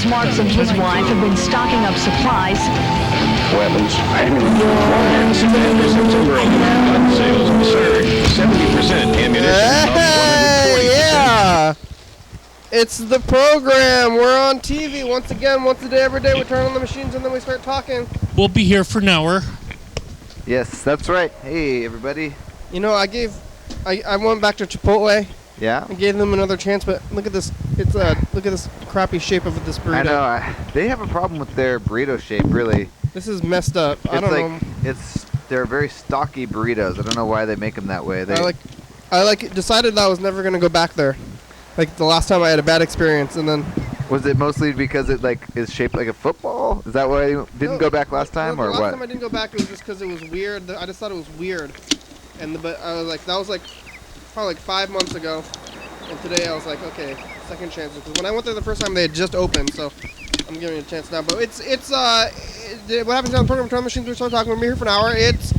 Marks and his wife have been stocking up supplies. Weapons. September gun sales surged 70%. Ammunition up 140%. Yeah! It's the program. We're on TV once again, once a day, every day. We turn on the machines and then we start talking. We'll be here for an hour. Yes, that's right. Hey, everybody. You know, I went back to Chipotle. Yeah. I gave them another chance, but look at this. Look at this crappy shape of this burrito. I know. They have a problem with their burrito shape, really. This is messed up. I don't know. They're very stocky burritos. I don't know why they make them that way. I decided that I was never gonna go back there. Like the last time I had a bad experience, and then. Was it mostly because it is shaped like a football? Is that why you didn't go back last time, or what? Last time I didn't go back, it was just because it was weird. I just thought it was weird, but I was like, that was like probably like 5 months ago, and today I was like, okay, second chance. Because when I went there the first time, they had just opened, so I'm giving it a chance now. But what happens on the program? Turn machines. We start talking. We're here for an hour. It's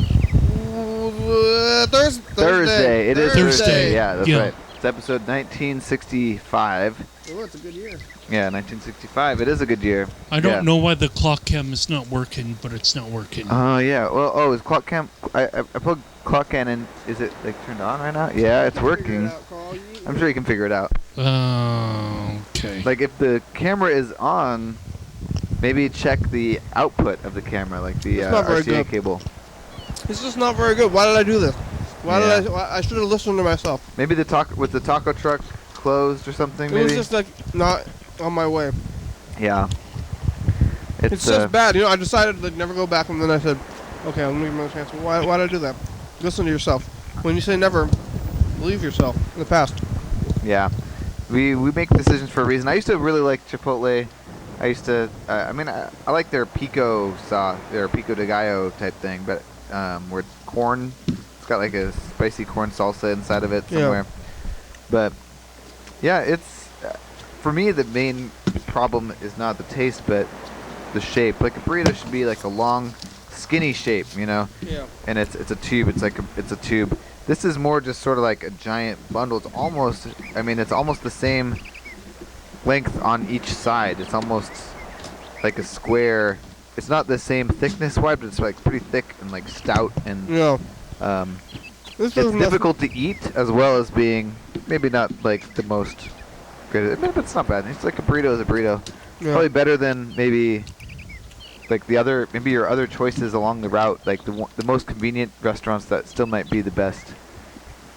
Thursday. It is Thursday. Yeah, that's right. It's episode 1965. Oh, it's a good year. Yeah, 1965. It is a good year. I don't know why the clock cam is not working, but it's not working. Oh, yeah. Well, is clock cam... I plugged clock cam in. Is it, turned on right now? Yeah, it's working. I'm sure you can figure it out. Okay. If the camera is on, maybe check the output of the camera, like the RCA cable. It's just not very good. Why did I do this? I should have listened to myself. Maybe the taco truck closed or something. It was just not on my way. Yeah. It's just bad. I decided to never go back, and then I said, okay, I'm gonna give another chance. Why did I do that? Listen to yourself. When you say never, believe yourself in the past. Yeah. We make decisions for a reason. I used to really like Chipotle. I used to. I like their pico sauce, their pico de gallo type thing, but where corn. Got like a spicy corn salsa inside of it somewhere. Yeah. But yeah, it's for me the main problem is not the taste but the shape. Like a burrito should be like a long skinny shape, Yeah. And it's a tube. It's a tube. This is more just sort of like a giant bundle. It's almost the same length on each side. It's almost like a square. It's not the same thickness wide, but it's like pretty thick and like stout and it's difficult to eat as well as being maybe not like the most good. But it's not bad. It's like a burrito is a burrito. Yeah. Probably better than maybe like your other choices along the route, like the most convenient restaurants that still might be the best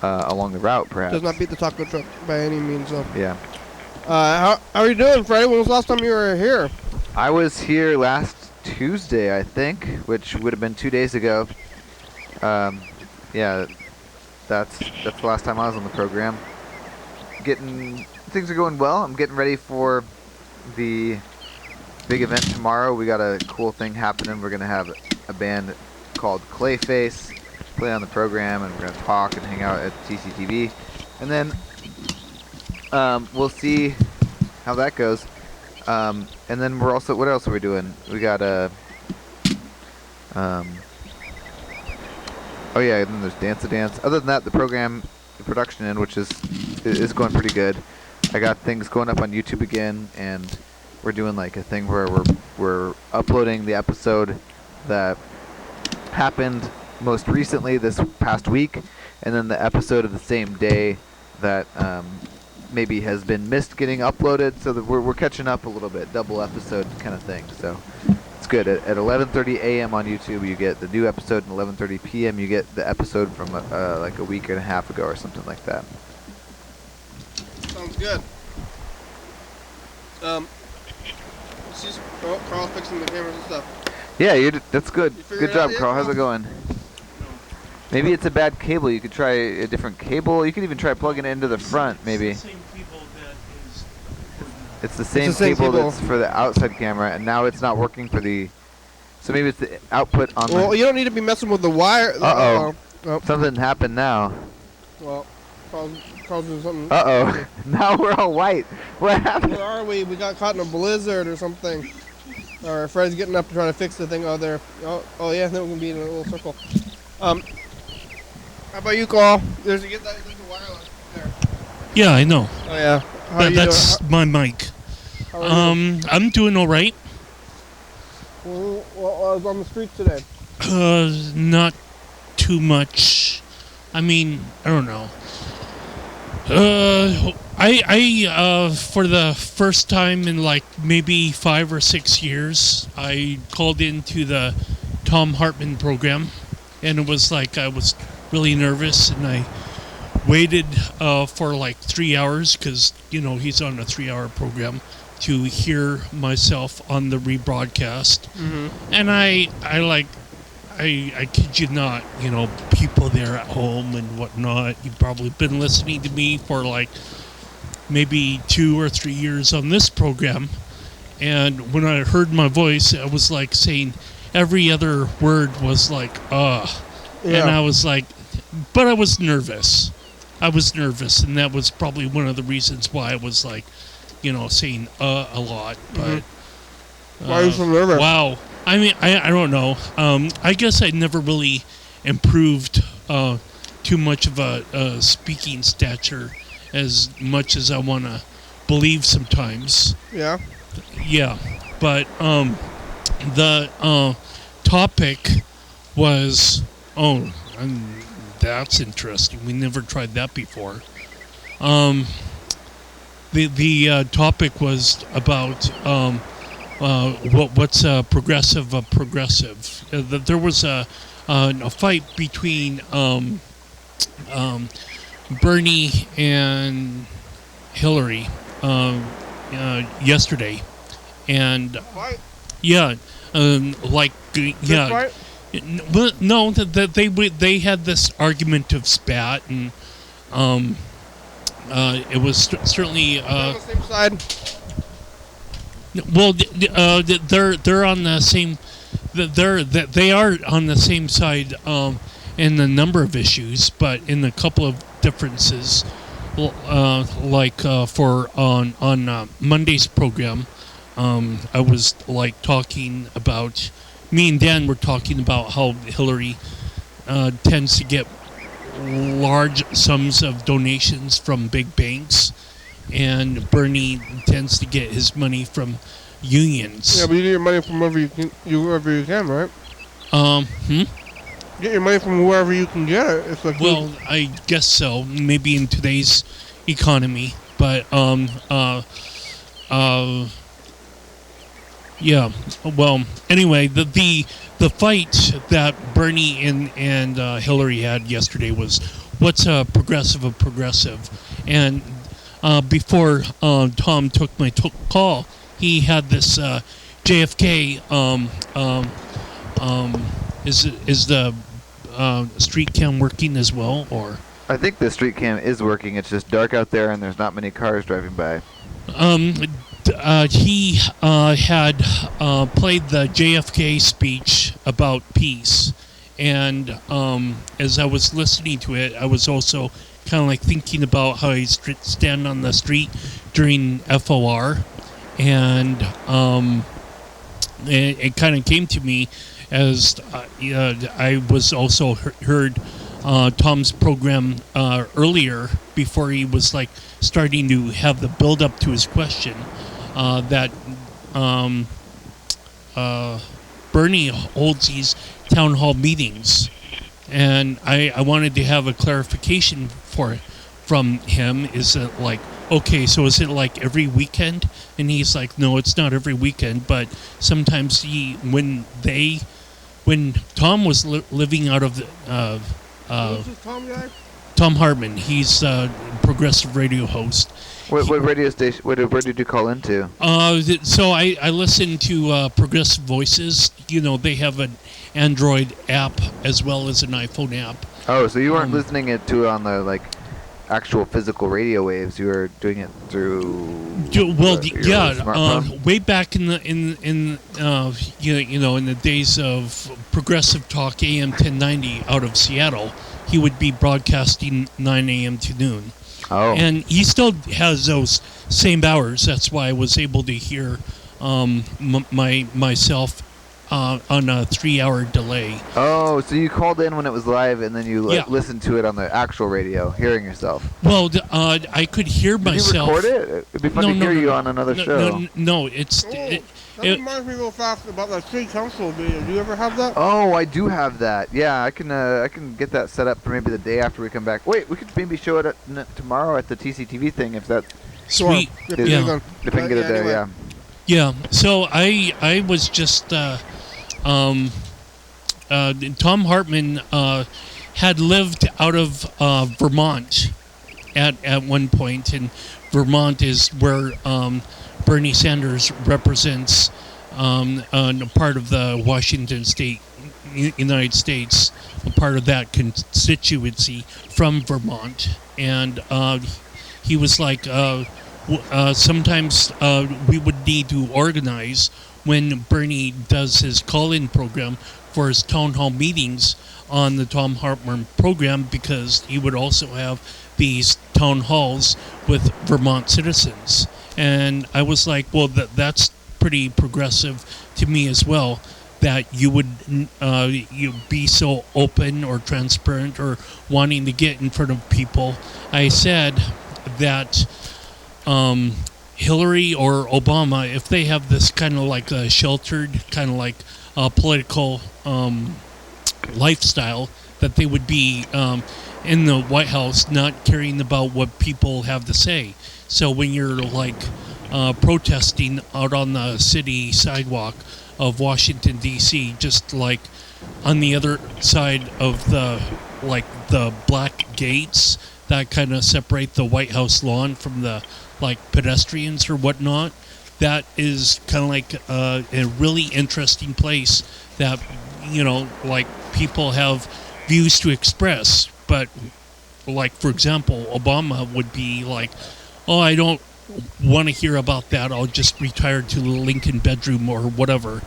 along the route, perhaps. Does not beat the taco truck by any means, though. Yeah. How are you doing, Freddie? When was the last time you were here? I was here last Tuesday, I think, which would have been 2 days ago. Yeah, that's the last time I was on the program. Things are going well. I'm getting ready for the big event tomorrow. We got a cool thing happening. We're gonna have a band called Clayface play on the program, and we're gonna talk and hang out at TCTV, and then we'll see how that goes. And then what else are we doing? We got oh yeah, and then there's Dance-A-Dance. Other than that, the production end, which is going pretty good. I got things going up on YouTube again, and we're doing like a thing where we're uploading the episode that happened most recently this past week, and then the episode of the same day that maybe has been missed getting uploaded, so that we're catching up a little bit, double episode kind of thing. So it's good. At 11:30 a.m. on YouTube, you get the new episode, and 11:30 p.m. you get the episode from like a week and a half ago or something like that. Sounds good. Carl's fixing the cameras and stuff. Yeah, that's good. Good job, Carl. How's it going? Maybe it's a bad cable. You could try a different cable. You could even try plugging it into the front, maybe. It's the same cable that's for the outside camera, and now it's not working for the... So maybe it's the output on Well, you don't need to be messing with the wire. Uh-oh. Something happened now. Well, Carl's doing something. Uh-oh. Now we're all white. What happened? Where are we? We got caught in a blizzard or something. Or Fred's getting up to try to fix the thing out there. Oh yeah, then we're going to be in a little circle. How about you, Carl? There's a wireless there. Yeah, I know. Oh, yeah. That's my mic. How are you? I'm doing all right. Well, I was on the streets today. Not too much. I mean, I don't know. I for the first time in like maybe 5 or 6 years, I called into the Tom Hartman program, and it was like I was really nervous, and I waited for like 3 hours because he's on a 3-hour program to hear myself on the rebroadcast, and I kid you not, people there at home and whatnot. You've probably been listening to me for like maybe 2 or 3 years on this program. And when I heard my voice, I was like saying every other word was like, Yeah. And I was like, but I was nervous. And that was probably one of the reasons why I was like, saying a lot. But why are you so nervous? Wow. I mean, I don't know. I guess I never really improved too much of a speaking stature as much as I want to believe sometimes. Yeah. Yeah. But the topic was, that's interesting. We never tried that before. The topic was about what's progressive of progressive. There was a fight between Bernie and Hillary yesterday, and What? yeah, yeah. Fight? Well, no, that they had this argument of spat, and it was certainly on the same side. well, they're on the same. They are on the same side in a number of issues, but in a couple of differences. Like for on Monday's program, I was like talking about. Me and Dan were talking about how Hillary tends to get large sums of donations from big banks, and Bernie tends to get his money from unions. Yeah, but you get your money from wherever you can, right? Get your money from wherever you can get it. It's like Well, I guess so. Maybe in today's economy, but yeah. Well, anyway, the fight that Bernie and Hillary had yesterday was what's a progressive of progressive, and before Tom took my call, he had this JFK. Is the street cam working as well, or? I think the street cam is working. It's just dark out there, and there's not many cars driving by. He had played the JFK speech about peace, and as I was listening to it, I was also kind of like thinking about how I stand on the street during FOR, and it kind of came to me as I was also heard Tom's program earlier, before he was like starting to have the build up to his question, that Bernie holds these town hall meetings, and I wanted to have a clarification from him. Is it like, okay, so is it like every weekend? And he's like, no, it's not every weekend, but sometimes when Tom was living out of the who's this Tom guy? Tom Hartman, he's a progressive radio host. What radio station? What radio do you call into? So I listen to Progressive Voices. They have an Android app as well as an iPhone app. Oh, so you weren't listening it to on the actual physical radio waves. You were doing it through. Way back in the in the days of Progressive Talk AM 1090 out of Seattle, he would be broadcasting 9 a.m. to noon. Oh. And he still has those same hours. That's why I was able to hear myself on a 3-hour delay. Oh, so you called in when it was live, and then you Yeah. listened to it on the actual radio, hearing yourself. Well, I could hear Did myself. you record it? It'd be fun to hear you on another show. No, it's That reminds me real fast about that city council meeting. Do you ever have that? Oh, I do have that. Yeah, I can get that set up for maybe the day after we come back. Wait, we could maybe show it tomorrow at the TCTV thing if that's sweet. Sure. Yeah. if I can get it there. anyway. Yeah. Yeah. So I was just Tom Hartman had lived out of Vermont at one point, and Vermont is where Bernie Sanders represents a part of the Washington state, United States, a part of that constituency from Vermont. And he was like, sometimes we would need to organize when Bernie does his call-in program for his town hall meetings on the Tom Hartman program, because he would also have these town halls with Vermont citizens. And I was like, well, that's pretty progressive to me as well, that you would you be so open or transparent or wanting to get in front of people. I said that Hillary or Obama, if they have this kind of like a sheltered, kind of like political lifestyle, that they would be in the White House not caring about what people have to say. So when you're like protesting out on the city sidewalk of Washington, D.C., just like on the other side of the black gates that kind of separate the White House lawn from the like pedestrians or whatnot, that is kind of like a really interesting place that, you know, like people have views to express. But like, for example, Obama would be like, oh, I don't want to hear about that, I'll just retire to the Lincoln bedroom or whatever.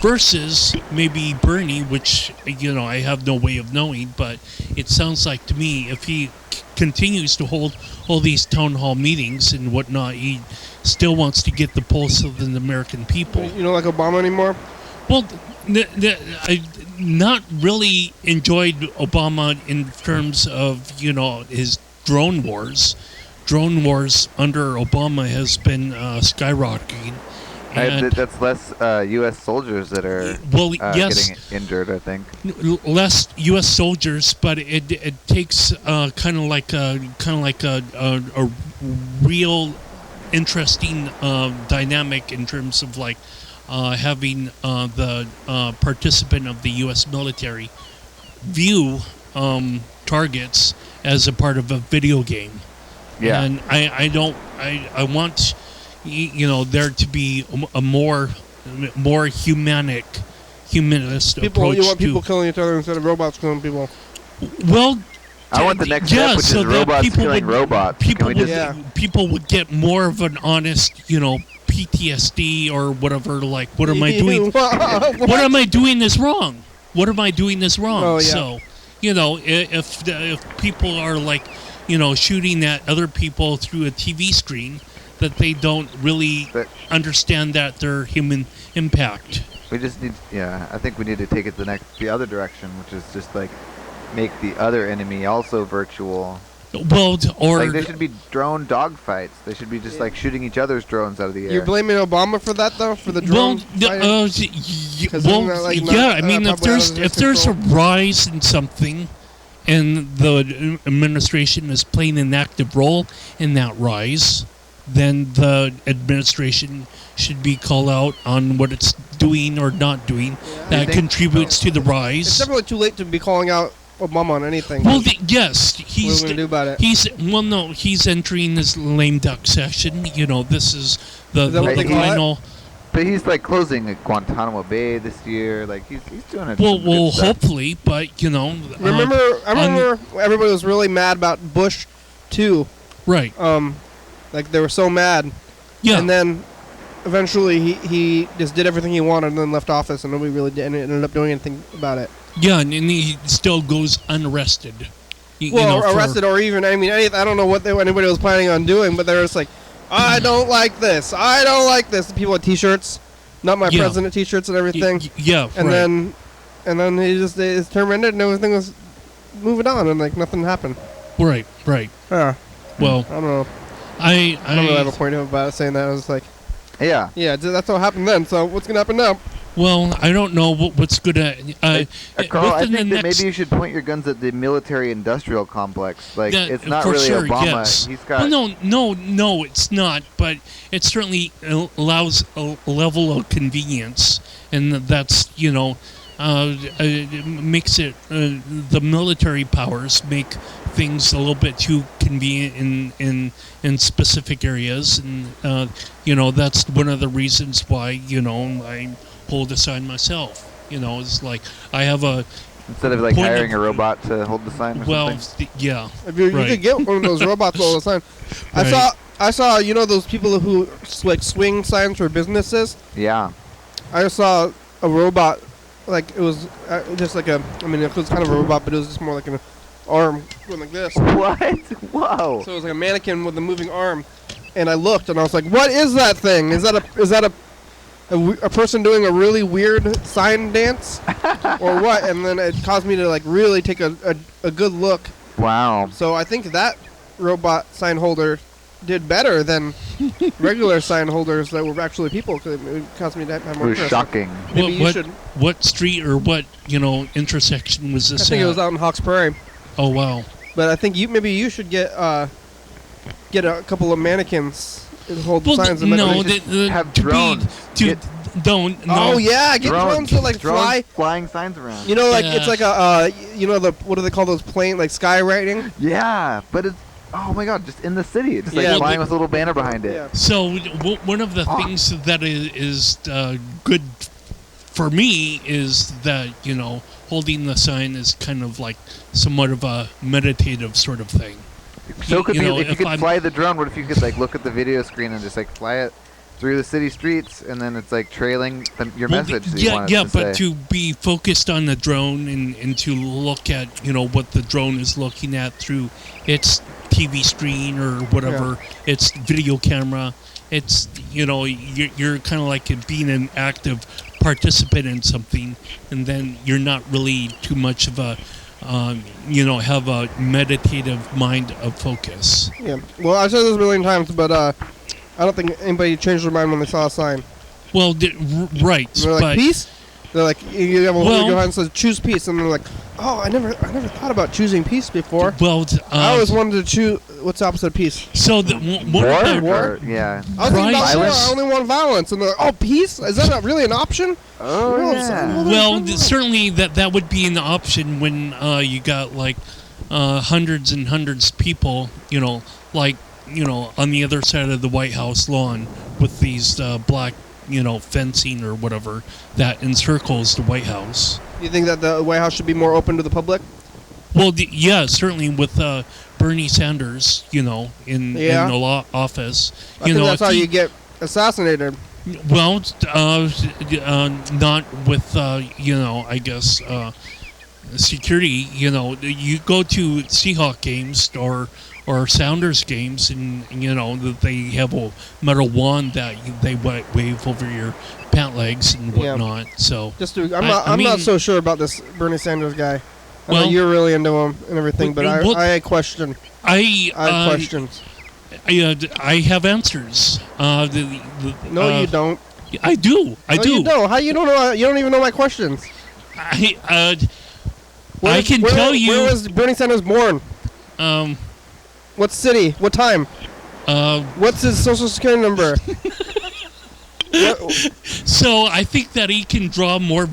Versus maybe Bernie, which, you know, I have no way of knowing, but it sounds like to me, if he continues to hold all these town hall meetings and whatnot, he still wants to get the pulse of the American people. You don't like Obama anymore? Well, I not really enjoyed Obama in terms of, you know, his drone wars. Drone wars under Obama has been skyrocketing. And That's less U.S. soldiers that are yes, getting injured, I think. less U.S. soldiers, but it takes kind of like a real interesting dynamic in terms of like having the participant of the U.S. military view targets as a part of a video game. Yeah. And I want, you know, there to be a more humanist People, approach you want to. people killing each other instead of robots killing people. Well, I want the next step, which is so that robots people killing would, robots. People Can we would, just people would get more of an honest, you know, PTSD or whatever. Like, what am I doing? What am I doing this wrong? What am I doing this wrong? Oh, yeah. So, you know, if people are like, you know, shooting at other people through a TV screen, that they don't really understand that their human impact. We just need, I think we need to take it the other direction, which is just like make the other enemy also virtual. Well, or like there should be drone dogfights. They should be just like shooting each other's drones out of the air. You're blaming Obama for that though, for the drone fighting? I mean, if there's a rise in something, and the administration is playing an active role in that rise, then the administration should be called out on what it's doing or not doing that contributes to the rise. It's definitely too late to be calling out Obama on anything. Well, yes, what are we gonna do about it? He's entering this lame duck session. You know, this is the what they call it? final. But he's like closing Guantanamo Bay this year. Like he's doing it. Well, hopefully, but you know. I remember everybody was really mad about Bush, too. Right. Like they were so mad. Yeah. And then eventually he just did everything he wanted and then left office, and nobody really ended up doing anything about it. Yeah, and he still goes unarrested. Arrested or even, I don't know what anybody was planning on doing, but they were just like, I don't like this. I don't like this. The people with T-shirts not my Yeah. president T-shirts and everything. Yeah, And right. then his term ended and everything was moving on and like nothing happened. Right. Huh. Well, I don't know. I I don't really have a point about it saying that. I was like, Yeah. yeah, that's what happened then. So what's gonna happen now? well, I don't know what's gonna. Carl, I within the think that next- maybe you should point your guns at the military-industrial complex. Like, Yeah, it's not for really sure, Obama. yes. He's got. Well, no, it's not. But it certainly allows a level of convenience, and that's makes it the military powers make things a little bit too convenient in specific areas, and that's one of the reasons why I hold a sign myself. It's like I have a Instead of like point hiring of- a robot to hold the sign or well, something. yeah. If you Right. could get one of those robots all the time. Right. I saw those people who like swing signs for businesses. Yeah. I saw a robot, like it was just like it was kind of a robot, but it was just more like an arm going like this. What? Whoa. So it was like a mannequin with a moving arm, and I looked and I was like, "What is that thing? Is that a person doing a really weird sign dance, or what?" And then it caused me to like really take a good look. Wow. So I think that robot sign holder did better than regular sign holders that were actually people. 'Cause it caused me to have It more was interest. shocking. Maybe you should. What street or what intersection was I this think it at? was out in Hawks Prairie. Oh wow. But I think maybe you should get a couple of mannequins and hold Well, signs. no, have to drones. be don't no. Oh yeah, get drones to like fly. flying signs around. Like Yeah. it's like what do they call those plane like skywriting? Yeah, but it's oh my god, just in the city, it's just Yeah. like Well, flying with a little banner behind it. Yeah. So one of the things that is good for me is that holding the sign is kind of like somewhat of a meditative sort of thing. So could You be know, if you if could I'm- fly the drone. What if you could like look at the video screen and just like fly it through the city streets, and then it's like trailing your Well, message. That you wanted to but say. to be focused on the drone and to look at what the drone is looking at through its TV screen or whatever, its video camera, it's you're kind of like being an active participant in something, and then you're not really too much of a have a meditative mind of focus. Yeah. Well, I've said this a million times, but I don't think anybody changed their mind when they saw a sign. Well, right, They're like, but peace? They're like, you have a Well- behind that says choose peace, and they're like, oh, I never thought about choosing peace before. well, I always wanted to choose. What's the opposite of peace? so one of the- War? Yeah. I was thinking about war. Violence. I only want violence, and they're like, oh, peace? Is that not really an option? Oh Well, yeah. Well, certainly that would be an option when you got like hundreds and hundreds of people, on the other side of the White House lawn with these black, fencing or whatever that encircles the White House. You think that the White House should be more open to the public? Well, yeah, certainly with Bernie Sanders, in the office. I think that's how you get assassinated. Well, not with, I guess, security. You go to Seahawk games or Sounders games, and that they have a metal wand that they wave over your pant legs and Yeah. whatnot. So I'm mean- not so sure about this Bernie Sanders guy. I know Well- you're really into him and everything, but Well, I question. I have questions. I have answers. No, you don't. I do. I No, do. You don't. How you don't know? You don't even know my questions. I Where can tell you. Where was Bernie Sanders born? What city? What time? What's his social security number? So I think that he can draw more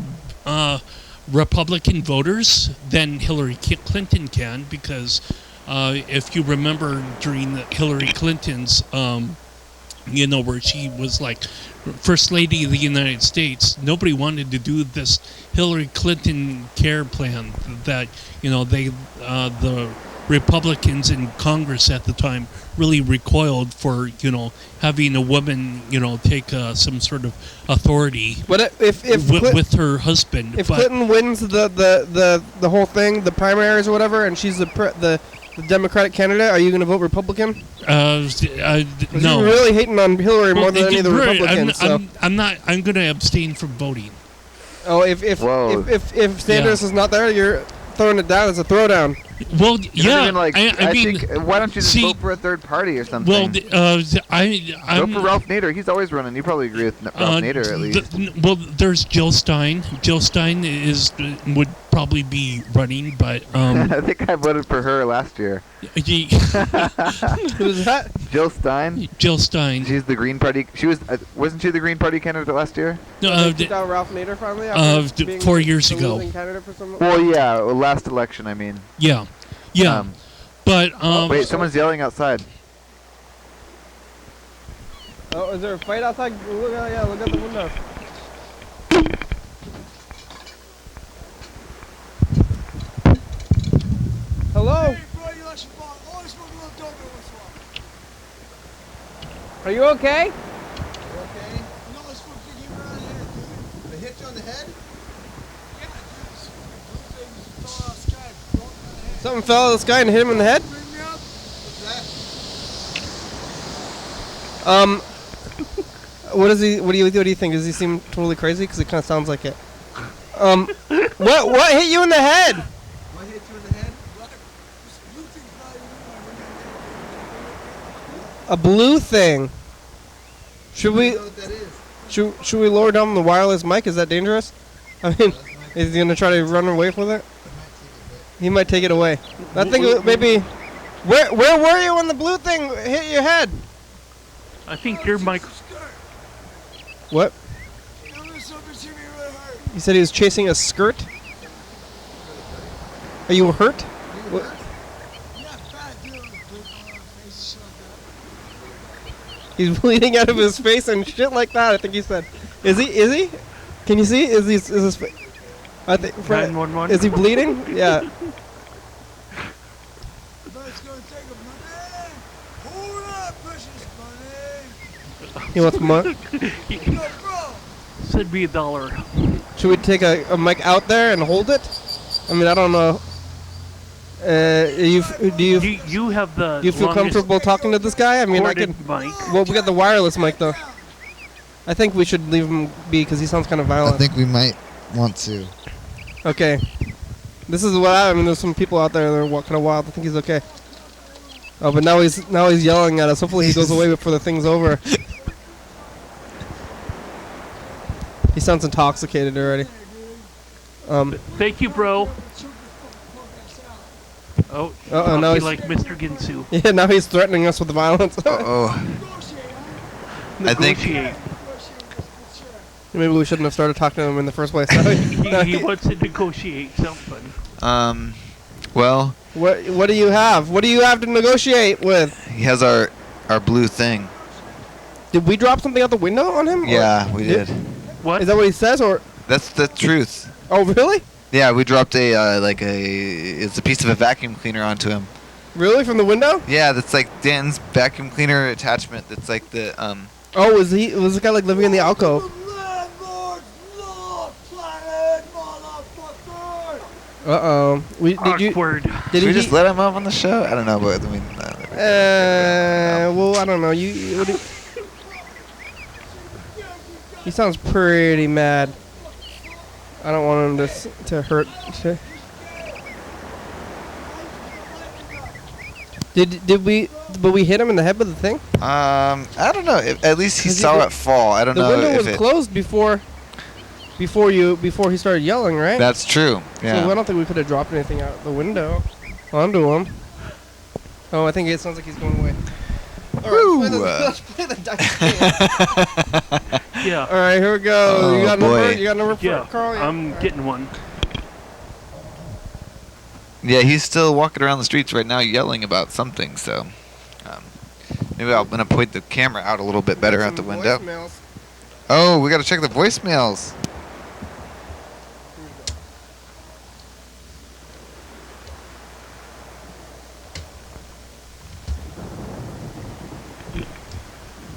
Republican voters than Hillary Clinton can, because if you remember during Hillary Clinton's, where she was like First Lady of the United States, nobody wanted to do this Hillary Clinton care plan that, the Republicans in Congress at the time really recoiled for, having a woman, take some sort of authority But if with her husband. if But Clinton wins the whole thing, the primaries or whatever, and she's the The Democratic candidate? Are you going to vote Republican? No. You're really hating on Hillary more than any of the Republicans. I'm not. I'm going to abstain from voting. Oh, if Sanders is not there, you're throwing it down as a throwdown. Well, You don't yeah. even, like, I mean, think, why don't you just vote for a third party or something? well, Vote I'm for Ralph Nader. He's always running. You probably agree with Ralph Nader at least. well, there's Jill Stein. Jill Stein would probably be running, but I think I voted for her last year. Who's that? Jill Stein. Jill Stein. She's the Green Party. She wasn't she the Green Party candidate last year? No, Took out Ralph Nader finally after being 4 years the ago. losing candidate for some. Well, yeah, last election. I mean. Yeah. But Wait, someone's yelling outside. Oh, is there a fight outside? Look out the window. Hello? Are you okay? They hit you on the head? Something fell out of the sky and hit him in the head? What do you think? Does he seem totally crazy? Because it kind of sounds like it. What hit you in the head? What hit you in the head? A blue thing. Should we? I don't know what that is. Should we lower down the wireless mic? Is that dangerous? I mean, is he gonna try to run away with it? He might take it away. I think maybe. Where were you when the blue thing hit your head? I think your mic. What? You said he was chasing a skirt? Are you hurt? What? He's bleeding out of his face and shit like that. I think he said. Is he? Can you see? Is his? I think. 911. Is he bleeding? Yeah. He wants money. Send me $1. Should we take a mic out there and hold it? I mean, I don't know. Do you have the. Do you feel comfortable talking to this guy? I mean, I can. Mic. Well, we got the wireless mic though. I think we should leave him be because he sounds kind of violent. I think we might want to. Okay. This is what I mean. There's some people out there that are kind of wild. I think he's okay. Oh, but now he's yelling at us. Hopefully he goes away before the thing's over. He sounds intoxicated already. Thank you, bro. Oh, now he's like Mr. Ginsu. Yeah, now he's threatening us with violence. I think maybe we shouldn't have started talking to him in the first place. he wants to negotiate something. Well, what do you have? What do you have to negotiate with? he has our blue thing. Did we drop something out the window on him? Yeah, we did. What? Is that what he says, or? That's the truth. Oh, really? Yeah, we dropped it's a piece of a vacuum cleaner onto him. Really, from the window? Yeah, that's like Dan's vacuum cleaner attachment. That's like the Oh, was the guy like living in the alcove? Uh-oh. Awkward. Should we just let him up on the show? I don't know, but I mean. Well, I don't know. He sounds pretty mad. I don't want him to hurt. Did we hit him in the head with the thing? I don't know. At least he saw it fall. I don't know. The window was closed before he started yelling, right? That's true. Yeah. So I don't think we could have dropped anything out the window onto him. Oh, I think it sounds like he's going away. All right, let's play the dice game. Yeah. All right, here we go. Oh, you got a boy. number? You got a number for Yeah, Carl? I'm getting one. Yeah, he's still walking around the streets right now yelling about something, so maybe I'm going to point the camera out a little bit better out the window. Voicemails. Oh, we got to check the voicemails.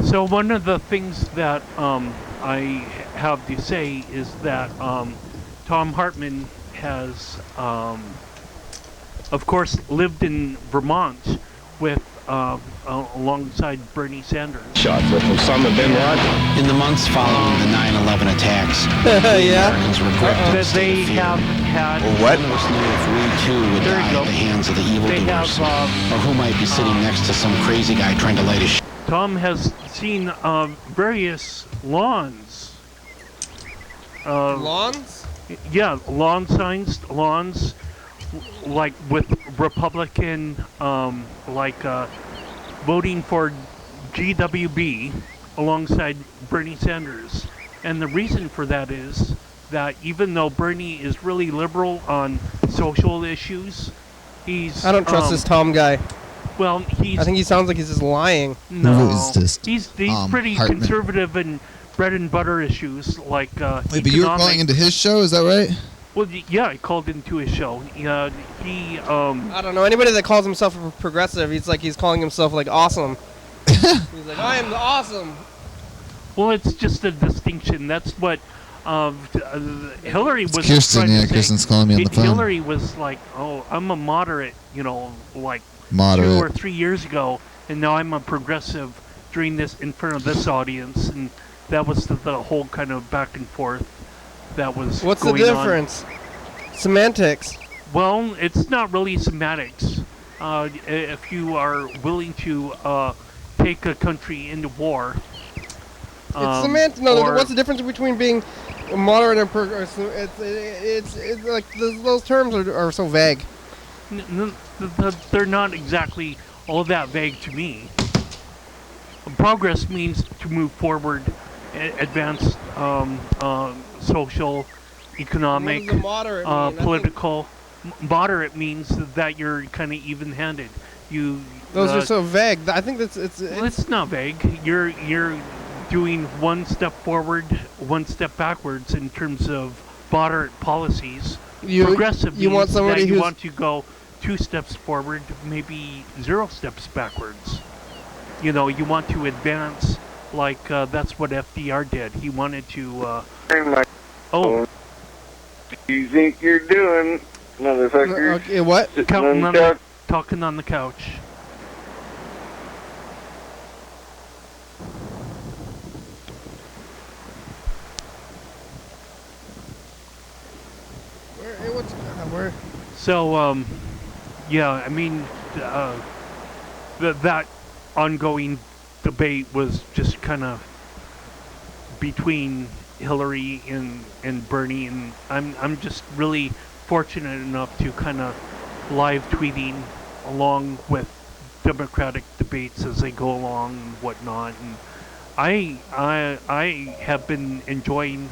So one of the things that I have to say is that Tom Hartman has of course, lived in Vermont with alongside Bernie Sanders. Shots with Osama bin Laden. In the months following the 9/11 attacks, Yeah. Americans were gripped in a That state they of fear. have had. What? None of us knew if we too would There you die go. at the hands of the They evildoers, have. or who might be sitting next to some crazy guy trying to light a Tom has seen various lawns. Lawns? Yeah, lawn signs, lawns, like with Republican, voting for GWB alongside Bernie Sanders. And the reason for that is that even though Bernie is really liberal on social issues, he's... I don't trust this Tom guy. Well, he's... I think he sounds like he's just lying. No, Who is this, he's Tom pretty Hartman? conservative in bread and butter issues like Wait, but you were calling economic- into his show, is that right? Well, yeah, I called into his show. He I don't know. Anybody that calls himself a progressive, he's calling himself like awesome. He's like, I am the awesome. well, it's just a distinction. That's what Hillary was Kirsten, trying to yeah, say. Kirsten's calling me on the phone. Hillary was like, oh, I'm a moderate, like 2 or Moderate. 3 years ago, and now I'm a progressive during this in front of this audience, and that was the whole kind of back and forth that was What's the going on. difference? Semantics. Well, it's not really semantics. If you are willing to take a country into war, It's semantics. No, or- what's the difference between being moderate and progressive? It's like those terms are so vague. They're not exactly all that vague to me. Progress means to move forward, advance social, economic, What does a moderate mean? I think political. Moderate means that you're kind of even-handed. those are so vague. I think Well, it's not vague. You're doing one step forward, one step backwards in terms of moderate policies. Progressive you means want somebody that you who's want to go 2 steps forward, maybe 0 steps backwards. You want to advance, like that's what FDR did. He wanted to. Oh, You think you're doing, motherfucker? Okay, what? talking on the couch. Where? So, yeah, I mean, that ongoing debate was just kind of between Hillary and Bernie, and I'm just really fortunate enough to kind of live tweeting along with Democratic debates as they go along and whatnot, and I have been enjoying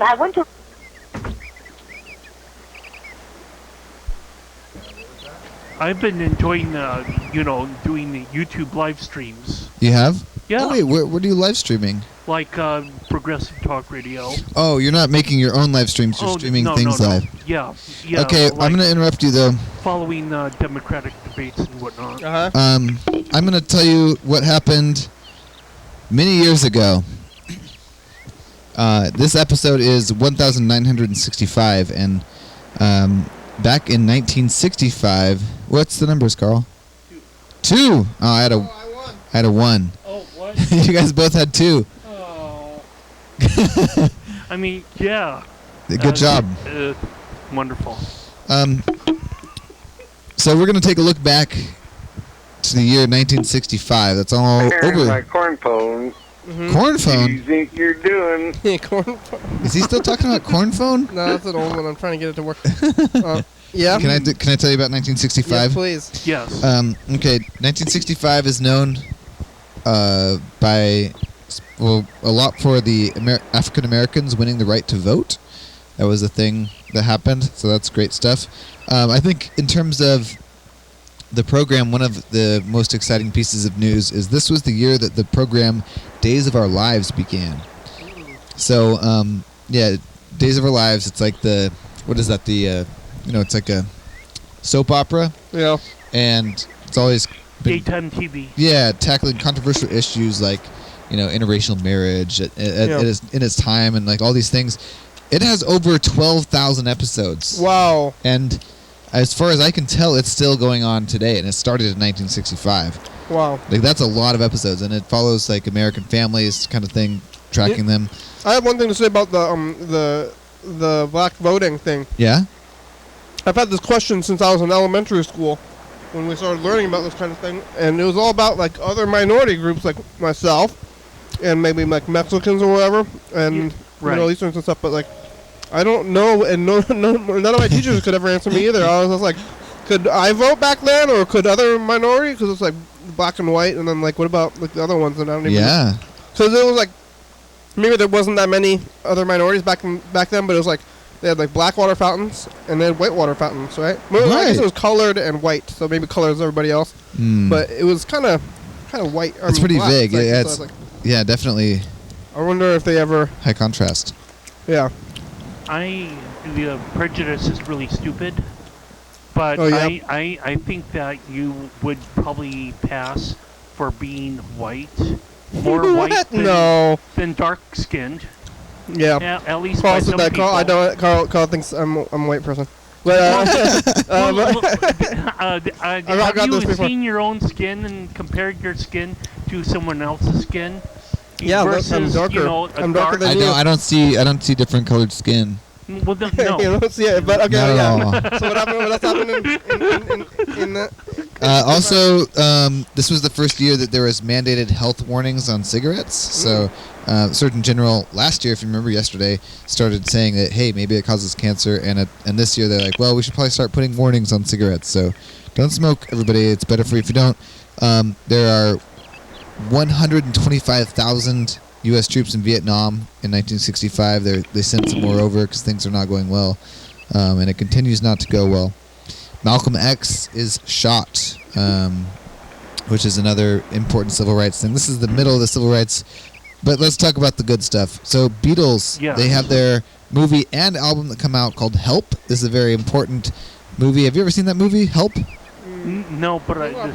I went to. I've been enjoying doing the YouTube live streams. You have? Yeah. Oh, wait, what are you live streaming? Like Progressive Talk Radio. Oh, you're not making your own live streams, you're streaming things live. Yeah. Okay, like I'm going to interrupt you, though. following Democratic debates and whatnot. Uh-huh. I'm going to tell you what happened many years ago. This episode is 1965, and back in 1965, what's the numbers, Carl? 2. Oh, I had a 1. Oh, what? You guys both had 2. Oh. I mean, yeah. Good job. Wonderful. So we're going to take a look back to the year 1965. That's all Hearing my over. corn phone. Corn You phone? think you're doing? Corn. Is he still talking about corn phone? No, that's an old one. I'm trying to get it to work. Yeah. Can I tell you about 1965? Yes, please. Yes. Okay, 1965 is known by a lot for the African Americans winning the right to vote. That was a thing that happened, so that's great stuff. I think in terms of the program, one of the most exciting pieces of news is this was the year that the program Days of Our Lives began. So, yeah, Days of Our Lives, it's like what is that, it's like a soap opera. Yeah. And it's always Daytime TV. Yeah, tackling controversial issues like, interracial marriage in its time and like all these things. It has over 12,000 episodes. Wow. And as far as I can tell, it's still going on today, and it started in 1965. Wow. Like that's a lot of episodes, and it follows like American families kind of thing, tracking them. I have one thing to say about the black voting thing. Yeah. I've had this question since I was in elementary school, when we started learning about this kind of thing, and it was all about like other minority groups like myself, and maybe like Mexicans or whatever, and Middle Easterns and stuff. But like, I don't know, and none of my teachers could ever answer me either. I was just like, could I vote back then, or could other minority? Because it's like black and white, and then like, what about like the other ones that I don't even know? Because it was like, maybe there wasn't that many other minorities back then, but it was like they had like black water fountains and then white water fountains, right? Well, I guess it was colored and white, so maybe color is everybody else. But it was kind of white. It's pretty black, vague. like, Yeah, so like, definitely. I wonder if they ever high contrast. Yeah. The prejudice is really stupid, but I think that you would probably pass for being white, more white than dark-skinned. Yeah. At least Carl by said some that. people. Carl thinks I'm a white person. But have you seen your own skin and compared your skin to someone else's skin? Yeah, versus, I'm darker. I'm darker than you. I don't see different colored skin. Well, no. You don't see it, but okay, Not at yeah. all. So what happened in the also, this was the first year that there was mandated health warnings on cigarettes. So, Surgeon General last year, if you remember yesterday, started saying that, hey, maybe it causes cancer. And this year they're like, well, we should probably start putting warnings on cigarettes. So don't smoke, everybody. It's better for you if you don't. There are 125,000 U.S. troops in Vietnam in 1965. They sent some more over because things are not going well. And it continues not to go well. Malcolm X is shot, which is another important civil rights thing. This is the middle of the civil rights, but let's talk about the good stuff. So Beatles, they have their movie and album that come out called Help. This is a very important movie. Have you ever seen that movie, Help? No, but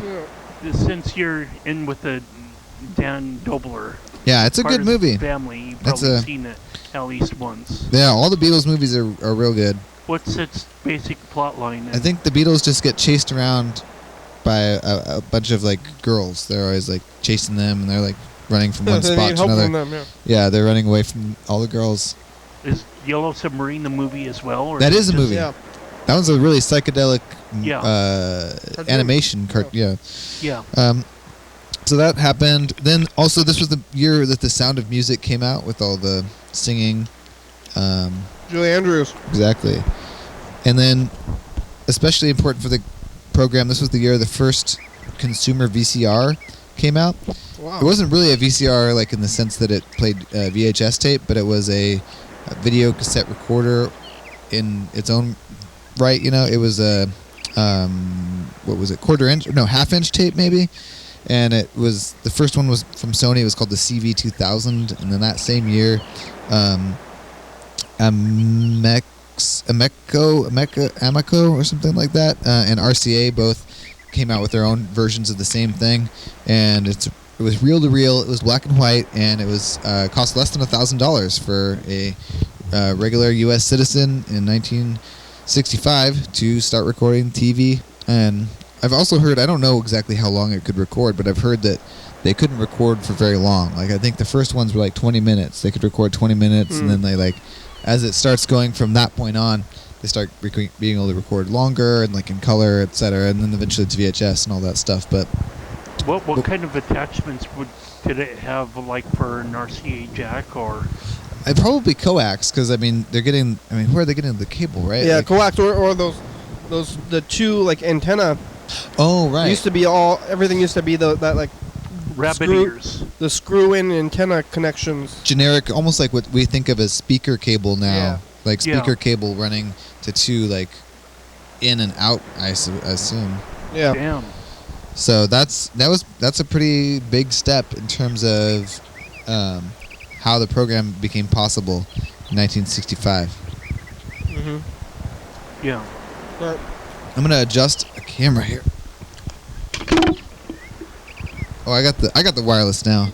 since you're in with the Dan Dobler, yeah, it's a good movie. Family, you've probably seen it at least once. Yeah, all the Beatles movies are real good. What's its basic plot line? I think the Beatles just get chased around by a bunch of like girls. They're always like chasing them, and they're like running from one spot to another. Yeah, they're running away from all the girls. Is Yellow Submarine the movie as well? Or that is a movie. Yeah. That one's a really psychedelic animation. Yeah. So that happened. Then also this was the year that The Sound of Music came out with all the singing. Julie Andrews. Exactly. And then, especially important for the program, this was the year the first consumer VCR came out. Wow. It wasn't really a VCR like in the sense that it played VHS tape, but it was a video cassette recorder in its own right. It was a what was it, half-inch tape maybe. And it was, the first one was from Sony. It was called the CV2000. And then that same year, Ameco or something like that, and RCA both came out with their own versions of the same thing. And it was reel to reel. It was black and white, and it was cost less than $1,000 for a regular U.S. citizen in 1965 to start recording TV. And I've also heard, I don't know exactly how long it could record, but I've heard that they couldn't record for very long. Like, I think the first ones were like 20 minutes. They could record 20 minutes, and then they as it starts going from that point on, they start being able to record longer and like in color, etc. And then eventually it's VHS and all that stuff. But what kind of attachments did it have, like for an RCA jack or? Probably coax, because where are they getting the cable, right? Yeah, coax or the two like antenna. Oh, right. Everything used to be that like rabbit ears. The screw-in antenna connections. Generic, almost like what we think of as speaker cable now. Yeah. Like speaker cable running to two, like, in and out, I assume. Yeah. Damn. So that's a pretty big step in terms of how the program became possible in 1965. Mm-hmm. Yeah. But I'm going to adjust a camera here. Oh, I got the wireless now.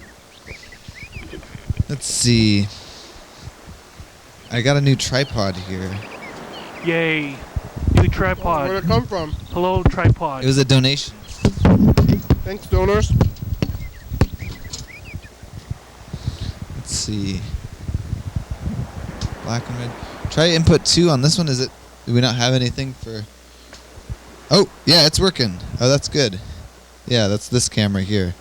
Let's see. I got a new tripod here. Yay. New tripod. Where'd it come from? Hello, tripod. It was a donation. Thanks, donors. Let's see. Black and red. Try input 2 on this one. Do we not have anything for... Oh, yeah, it's working. Oh, that's good. Yeah, that's this camera here.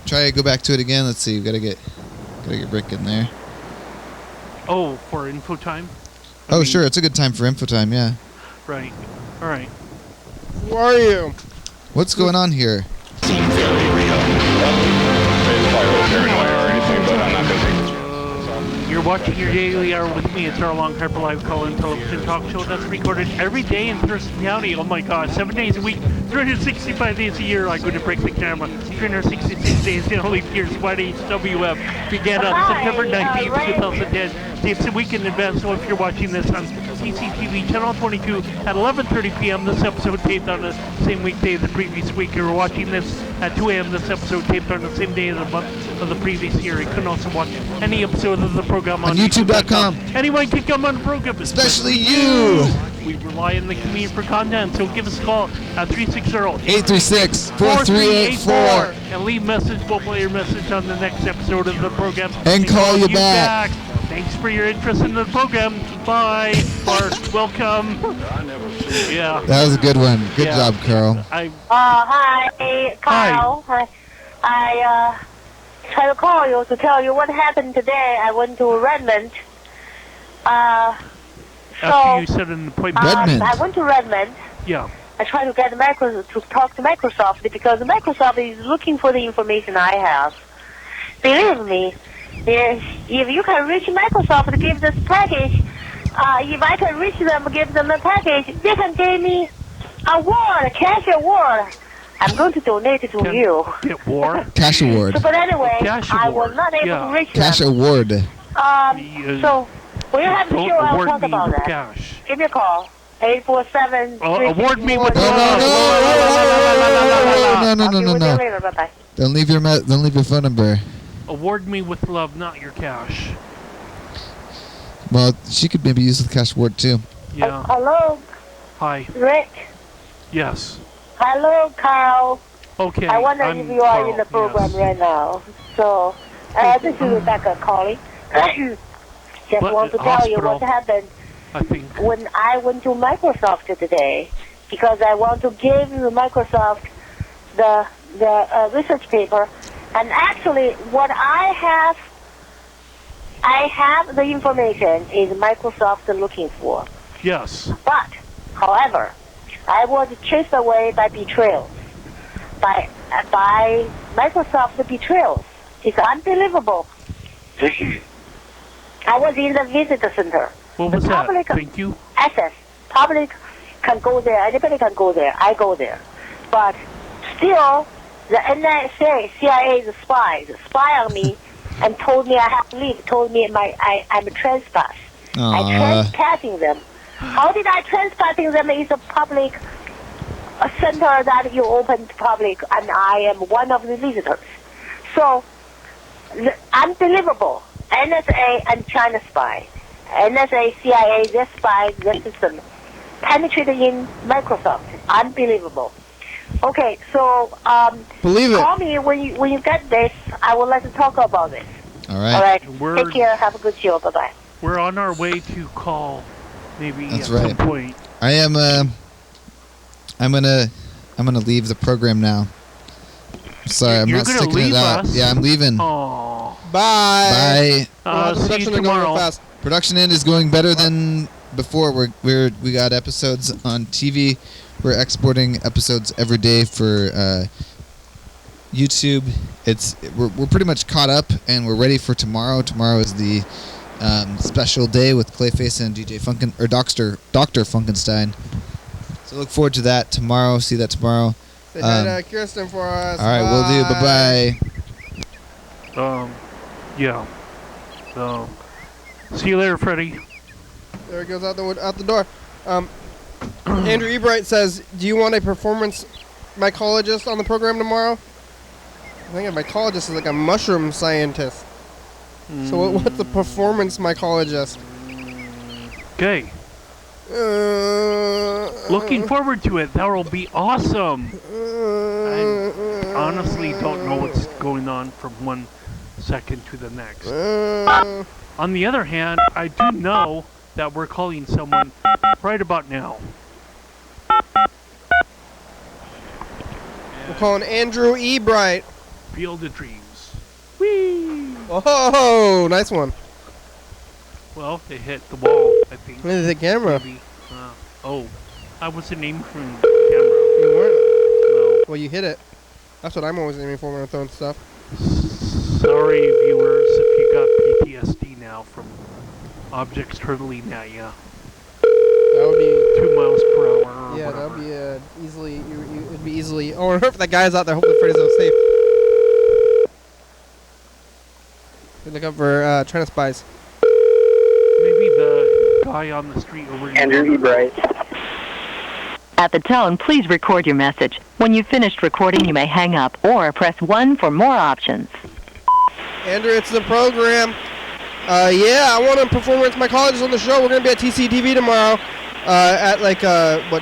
Go back to it again. Let's see. Gotta get Rick in there. Oh, for info time? Sure. It's a good time for info time, yeah. Right. All right. Who are you? What's going on here? You're watching your daily hour with me. It's our long hyper live call-in television talk show that's recorded every day in Thurston County. Oh my gosh, 7 days a week, 365 days a year. I'm going to break the camera. 366 days in leap years. YDHWM began on September 19th, 2010. It's a week in advance, so if you're watching this on TCTV channel 22 at 11:30 p.m., this episode taped on the same weekday as the previous week. You're watching this at 2 a.m. This episode taped on the same day of the month of the previous year. You can also watch any episode of the program on YouTube.com. Anyone can come on the program, Especially you. We rely on the community for content, so give us a call at 360-836-4384 and leave message. We'll play your message on the next episode of the program and call you back. Thanks for your interest in the program. Bye. Or welcome. Yeah. That was a good one. Good job, Carl. Hi, Carl. Hi. I tried to call you to tell you what happened today. I went to Redmond. After you set an appointment. Redmond. I went to Redmond. Yeah. I tried to get to talk to Microsoft because Microsoft is looking for the information I have. Believe me, if you can reach Microsoft to give this package, if I can reach them, give them a package, they can give me a cash award. I'm going to donate it to you. Cash award. But anyway, Cash I award. was not able to reach Cash them. award. So when you have the show, I'll talk about that. Cash. Give me a call. 847. Award me with No. Later. Bye-bye. Don't leave your phone number. Award me with love, not your cash. Well, she could maybe use the cash award too. Yeah. Hello, Hi. Rick. Yes. Hello, Carl. Okay. I wonder if you are in the program right now. So, this is Rebecca calling. Just want to tell you what happened I think. when I went to Microsoft today, because I want to give Microsoft the research paper. And actually, what I have the information is Microsoft looking for. Yes. But, however, I was chased away by betrayals, by Microsoft betrayals. It's unbelievable. I was in the visitor center. What was that? Thank you. Access. Public can go there. Anybody can go there. I go there. But still, the NSA, CIA spy on me and told me I have to leave. Told me I'm a trespass. I'm trespassing them. How did I trespassing them? It's a public center that you open to public, and I am one of the visitors. So, unbelievable. NSA and China spy. NSA, CIA, their spies, their system penetrated in Microsoft. Unbelievable. Okay, so Believe it. call me when you get this. I would like to talk about this. All right. All right. Take care. Have a good show. Bye bye. We're on our way to call, maybe That's at some point. I am. I'm gonna leave the program now. Sorry, I'm You're not gonna sticking leave it out. us? Yeah, I'm leaving. Oh. Bye. Bye. See you tomorrow. Production end is going better than before. We got episodes on TV. We're exporting episodes every day for YouTube. We're pretty much caught up, and we're ready for tomorrow. Tomorrow is the special day with Clayface and DJ Dr. Funkenstein. So look forward to that tomorrow. See that tomorrow. Say hi to Kirsten for us. All right, we'll do. Bye bye. Yeah. See you later, Freddie. There he goes out the door. Andrew Ebright says, "Do you want a performance mycologist on the program tomorrow?" think a mycologist is like a mushroom scientist. So what's a performance mycologist? Okay. Looking forward to it. That will be awesome. I honestly don't know what's going on from one second to the next. On the other hand, I do know that we're calling someone right about now. We're calling Andrew E. Bright. Field of Dreams. Whee! Oh, nice one. Well, they hit the wall, I think. Look at the camera. Maybe. Oh, I wasn't aiming for the camera. You weren't? No. Well, you hit it. That's what I'm always aiming for when I'm throwing stuff. Sorry, viewers, if you got PTSD now from objects hurtling at you. That would be 2 miles per hour or yeah, whatever. that would be easily. It'd be easily. Oh, I wonder if that guy's out there. Hopefully, Freddy's so safe. Look up for China spies. Maybe the guy on the street over here. Andrew E. Bright. At the tone, please record your message. When you've finished recording, you may hang up or press 1 for more options. Andrew, it's the program. Yeah, I want to performance mycologist on the show. We're going to be at TCTV tomorrow at like,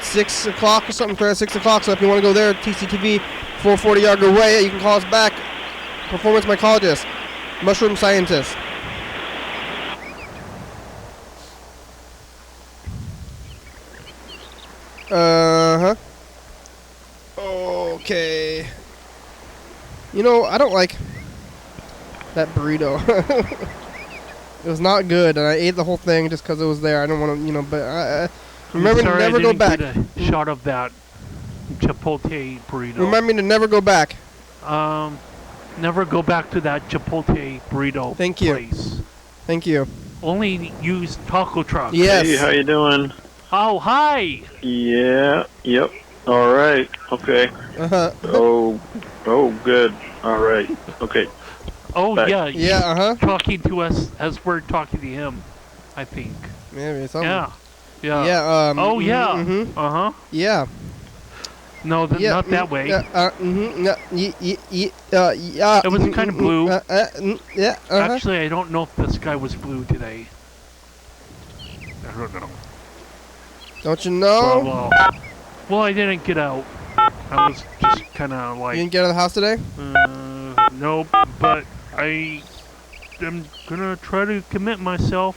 6 o'clock or something, for 6 o'clock. So if you want to go there, TCTV, 440 Yarger Way, you can call us back. Performance mycologist, mushroom scientist. Uh-huh. Okay. You know, I don't like that burrito. It was not good, and I ate the whole thing just because it was there. I don't want to, you know, but remember to never go back. Get a shot of that Chipotle burrito. Remind me to never go back. Never go back to that Chipotle burrito Thank you. place. Thank you. Only use taco trucks. Yes. Hey, how you doing? Oh, hi. Yeah. Yep. All right. Okay. Uh-huh. Oh, good. All right. Okay. Oh, Back. yeah. Yeah, uh-huh. Talking to us as we're talking to him, I think. Maybe something. Yeah. Yeah. Yeah, Oh, yeah. Mm-hmm. Uh-huh. Yeah. No, Yeah, not that way. It was kind of blue. Yeah, uh-huh. Actually, I don't know if the sky was blue today. I don't know. Don't you know? Well, I didn't get out. I was just kind of like... You didn't get out of the house today? Nope, but I am gonna try to commit myself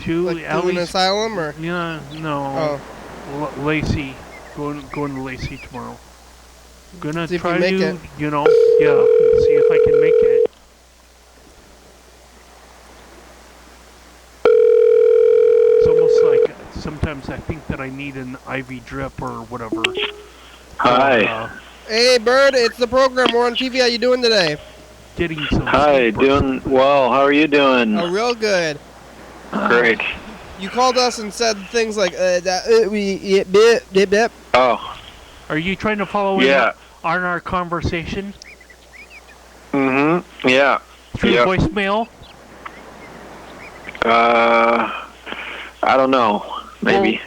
to Like at to an least... asylum, or? Yeah, no. Oh. Lacey. Going to Lacey tomorrow. Gonna See if try you make to, it. you know, yeah, see if I can make it. It's almost like sometimes I think that I need an IV drip or whatever. Hi. Hey, Bird, it's the program. We're on TV. How you doing today? Getting some Hi. sleep. Doing well. How are you doing? Oh, real good. Great. You called us and said things like, Oh. Are you trying to follow Yeah. in on our conversation Mm-hmm. Yeah. through Yep. voicemail? I don't know. Maybe.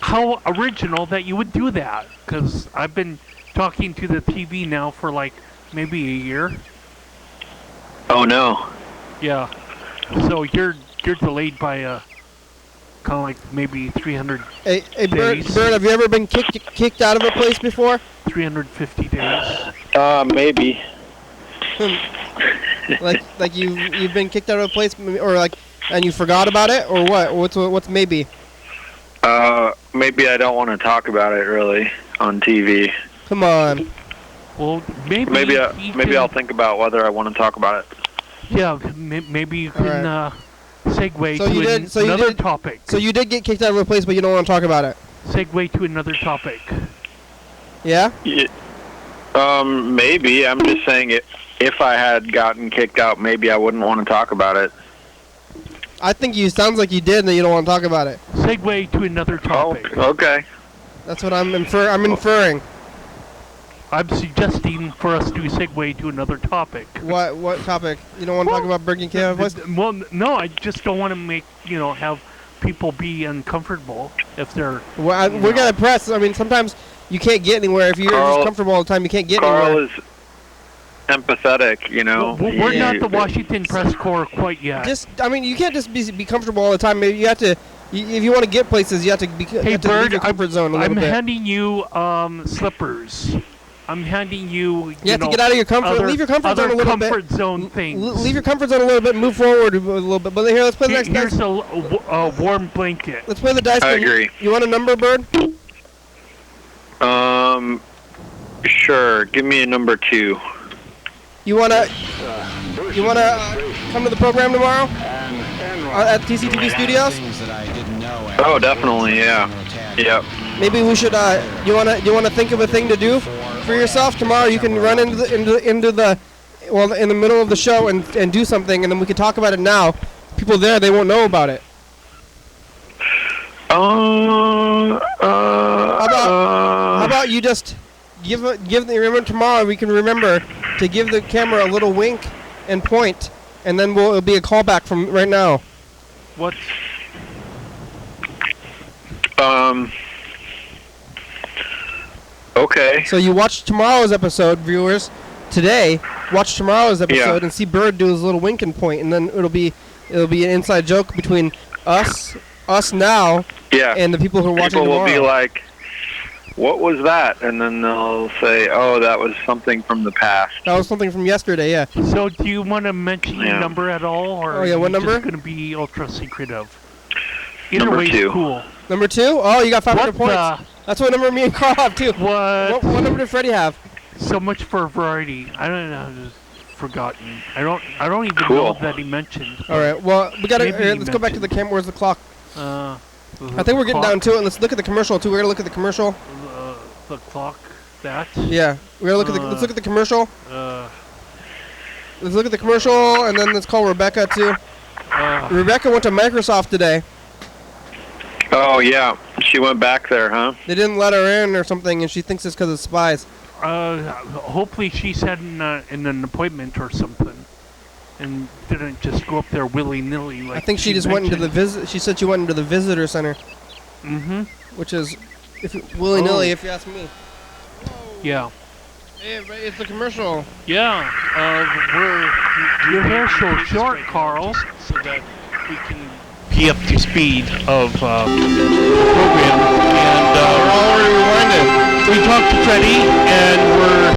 How original that you would do that, because I've been talking to the TV now for like maybe a year. Oh no. Yeah. So you're delayed by kind of like maybe 300 Hey, Bird, days. have you ever been kicked out of a place before? 350 days. Maybe. like you've been kicked out of a place, or like, and you forgot about it, or what? What's maybe? Maybe I don't want to talk about it really on TV. Come on. Well, maybe Maybe I'll can- think about whether I want to talk about it. Yeah, maybe you can Alright. segue So you to did- so you another did- topic. So you did get kicked out of a place, but you don't want to talk about it. Segue to another topic. Yeah? Maybe. I'm just saying if I had gotten kicked out, maybe I wouldn't want to talk about it. I think you sounds like you did, and that you don't want to talk about it. Segue to another topic. Oh, okay. That's what I'm inferring. I'm suggesting for us to segue to another topic. What topic? You don't want to talk about Burger King out of a place? Well, no, I just don't want to make, have people be uncomfortable if they're... Well, we're gonna press. I mean, sometimes you can't get anywhere if you're Carl- just comfortable all the time. You can't get Carl anywhere. is empathetic, you know. We're not the Washington Press Corps quite yet. You can't just be comfortable all the time. Maybe you have to, if you want to get places, you have to be. Hey, have to Bird, leave your comfort zone a little I'm bit. handing you slippers. I'm handing you. You have to get out of your comfort. Leave your comfort zone a little bit. Comfort zone things. Leave your comfort zone a little bit. And move forward a little bit. But here, let's play the next. Here's a warm blanket. Let's play the dice I game. agree. You want a number, Bird? Sure. Give me a number 2. You wanna come to the program tomorrow at TCTV Studios? Oh, definitely. Yeah. Yep. Maybe we should. You wanna think of a thing to do for yourself tomorrow? You can run into the in the middle of the show and do something, and then we can talk about it now. People there, they won't know about it. How about you just remember tomorrow? We can remember to give the camera a little wink and point, and then it'll be a callback from right now. What? Okay. So you watch tomorrow's episode, viewers. Today, watch tomorrow's episode and see Bird do his little wink and point, and then it'll be an inside joke between us now, and the people who are watching tomorrow. People will be like, "What was that?" And then they'll say, "Oh, that was something from the past." That was something from yesterday, yeah. So do you want to mention your number at all, or what number? Just going to be ultra secretive? Either Number way 2. is cool. Number 2? Oh, you got 500 points. That's what number me and Carl have too. What number did Freddie have? So much for variety. I don't know. Just forgotten. I don't even know that he mentioned. All right. Well, we got to let's go back to the camera. Where's the clock? I think we're getting down to it. Let's look at the commercial too. We're gonna look at the commercial. The clock. That. Yeah. We're gonna look at the. Let's look at the commercial. Let's look at the commercial, and then let's call Rebecca too. Rebecca went to Microsoft today. Oh yeah, she went back there, huh? They didn't let her in or something, and she thinks it's because of spies. Hopefully she's had an appointment or something, and didn't just go up there willy nilly. Like I think she just went into the visit. She said she went into the visitor center. Mm-hmm. Which is willy nilly, if you ask me. Yeah. Hey, it's a commercial. Yeah. Your hair's so short, Carl, so that we can be up to speed of the program. And we're already rewinded. We talked to Freddie, and we're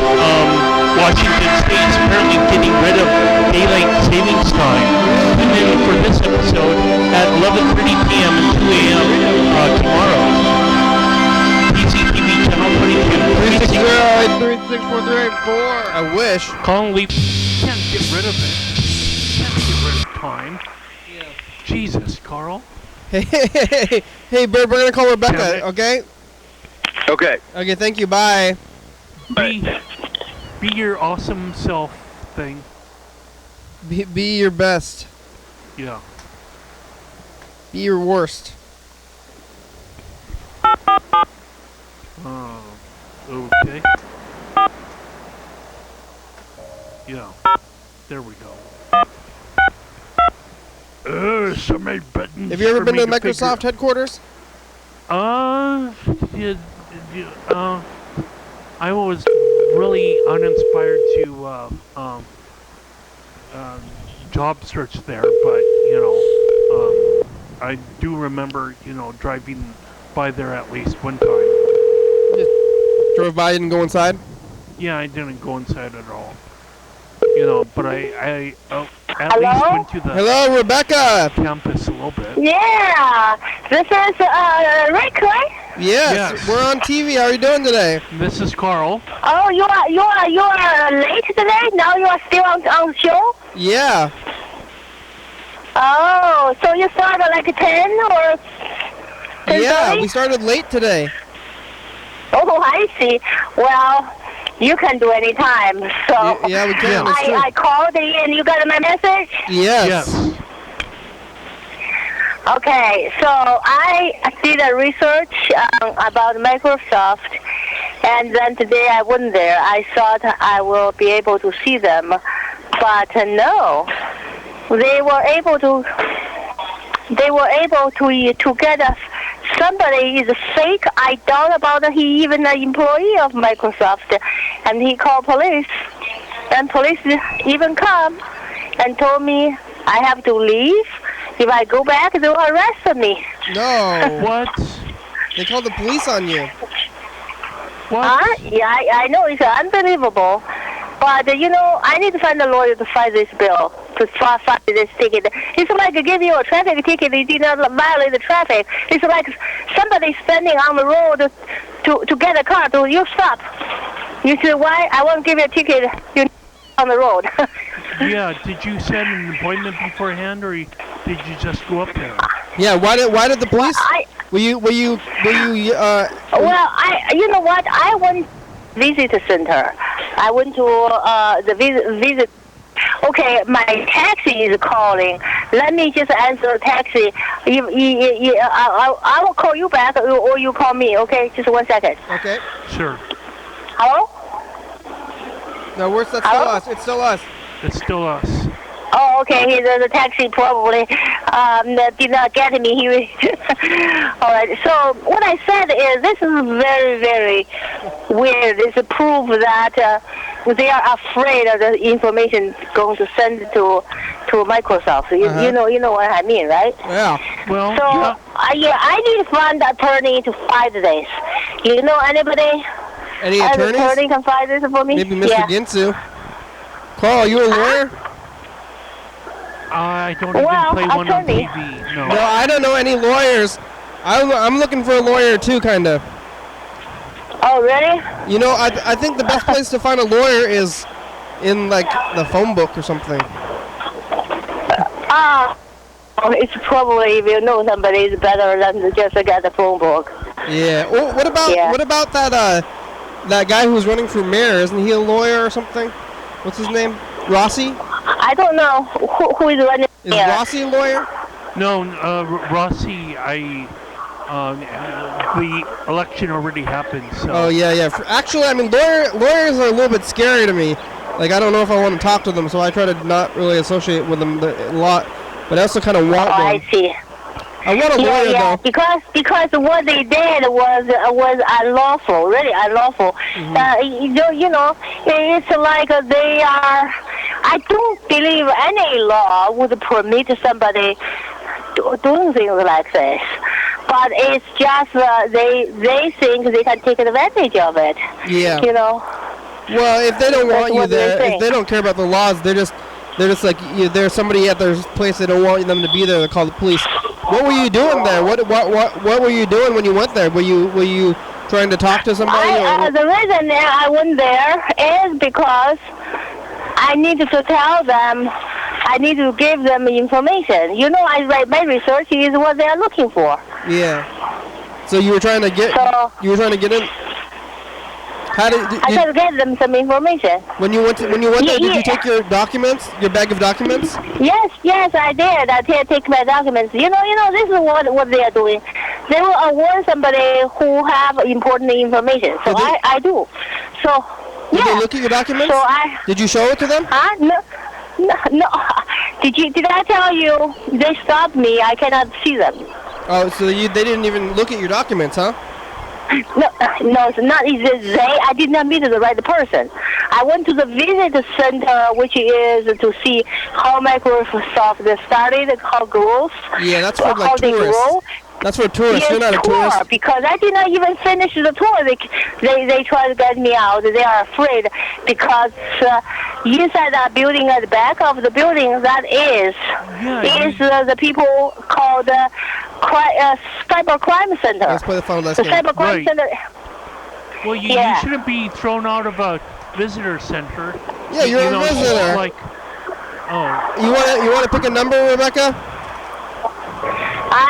Washington State's apparently getting rid of daylight savings time. Tune in for this episode at 11:30 p.m. and 2 a.m. Tomorrow. TCTV channel 22. 360-836-4384. I wish. Call and leave. Can't get rid of it. Can't get rid of time. Yeah. Jesus, Carl. Hey, Bird, we're going to call Rebecca, okay? Okay. Okay, thank you. Bye. Be your awesome self thing. Be your best. Yeah. Be your worst. Okay. Yeah. There we go. So many buttons. Have you ever been to Microsoft headquarters? I was really uninspired to job search there, but I do remember driving by there at least one time. Just drove by and go inside? Yeah, I didn't go inside at all. But I at least went to the Hello, Rebecca. campus a little bit. Yeah, this is Rick, right? Yes, we're on TV. How are you doing today? This is Carl. Oh, you are late today. Now you are still on the show. Yeah. Oh, so you started like 10 or 10:30? Yeah, we started late today. Oh, I see. Well, you can do any time. So yeah, we can. I called and you got my message? Yes. Okay, so I did a research about Microsoft, and then today I wasn't there. I thought I will be able to see them, but no. They were able to get somebody is fake. I doubt about he even an employee of Microsoft, and he called police. And police even come and told me I have to leave. If I go back, they'll arrest me. No. What? They called the police on you. What? Yeah, I know. It's unbelievable. But, I need to find a lawyer to fight this bill, to fight this ticket. It's like give you a traffic ticket, you did not violate the traffic. It's like somebody standing on the road to get a car, you stop. You say, why? I won't give you a ticket. You're on the road. Yeah, did you set an appointment beforehand, or did you just go up there? Yeah, why did the police? Were you? Well, you know what? I went visitor center. I went to the visit. Okay, my taxi is calling. Let me just answer the taxi. I will call you back, or you call me. Okay, just 1 second. Okay. Sure. Hello? No, that's still us. It's still us. It's still us. Oh, okay. The taxi probably did not get me. All right. So what I said is this is very, very weird. It's a proof that they are afraid of the information going to send to Microsoft. You know what I mean, right? Yeah. Well. So I need to find an attorney to fight this. You know anybody? Any attorneys? An attorney can fight this for me? Maybe Mr. Ginsu. Carl, are you a lawyer? I don't even play one on TV. No. No, I don't know any lawyers. I'm looking for a lawyer too, kind of. Oh, really? You know, I think the best place to find a lawyer is in, like, the phone book or something. It's probably, if you know somebody, it's better than to just get the phone book. Yeah. Well, what about that guy who's running for mayor? Isn't he a lawyer or something? What's his name? Rossi? I don't know who is running. Is Rossi a lawyer? No, Rossi. The election already happened. So. Oh yeah. Actually, I mean, lawyers are a little bit scary to me. Like, I don't know if I want to talk to them, so I try to not really associate with them a lot. But I also kind of want one. I see. I want a lawyer though. Because what they did was unlawful, really unlawful. It's like they are. I don't believe any law would permit somebody doing things like this. But it's just they think they can take advantage of it. Yeah. You know. Well, if they don't want you there, if they think. don't care about the laws, they're just like there's somebody at their place. They don't want them to be there. They call the police. What were you doing there? What were you doing when you went there? Were you trying to talk to somebody? The reason I went there is because I needed to tell them. I need to give them information. You know, my research is what they are looking for. Yeah. So you were trying to get. You were trying to get in. I tried to get them some information. When you went there, did you take your documents, your bag of documents? Yes, I did. I did take my documents. You know, this is what they are doing. They will award somebody who have important information. So I do. So did they look at your documents? So did you show it to them? No. Did I tell you they stopped me? I cannot see them. Oh, so they didn't even look at your documents, huh? No, it's not they. I did not meet the right person. I went to the visitor center, which is to see how Microsoft started, how grows. Yeah, that's for like tourists. That's for tourists. Yes, you're not a tourist. Because I did not even finish the tour. They try to get me out. They are afraid because inside that building, at the back of the building, that is the people called cyber crime center. Let's play the phone. The cyber crime center. Well, you shouldn't be thrown out of a visitor center. Yeah, you're a visitor. You want to pick a number, Rebecca?